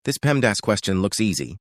This PEMDAS question looks easy,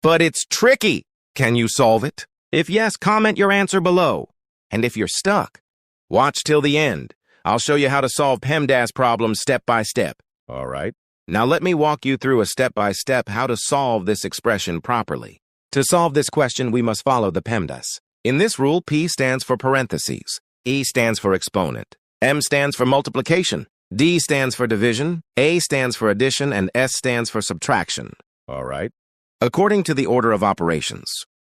but it's tricky. Can you solve it? If yes, comment your answer below. And if you're stuck, watch till the end. I'll show you how to solve PEMDAS problems step by step. All right. Now let me walk you through a step-by-step how to solve this expression properly. To solve this question, we must follow the PEMDAS. In this rule, P stands for parentheses, E stands for exponent, M stands for multiplication, D stands for division, A stands for addition, and S stands for subtraction. All right. According to the order of operations,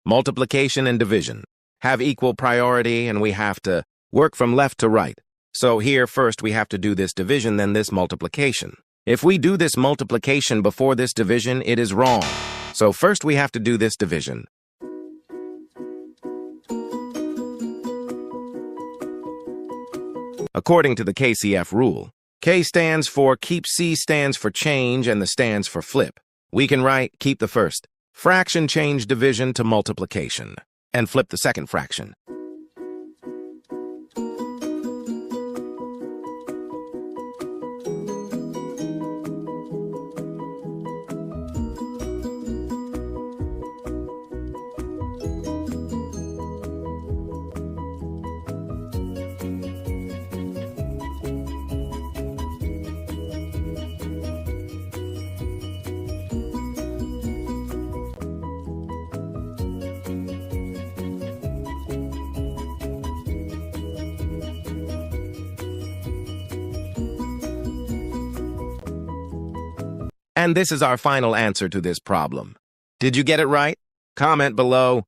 multiplication and division have equal priority, and we have to work from left to right. So here, first, we have to do this division, then this multiplication. If we do this multiplication before this division, it is wrong. So first we have to do this division. According to the KCF rule, K stands for keep, C stands for change, and the stands for flip. We can write keep the first fraction, change division to multiplication, and flip the second fraction. And this is our final answer to this problem. Did you get it right? Comment below.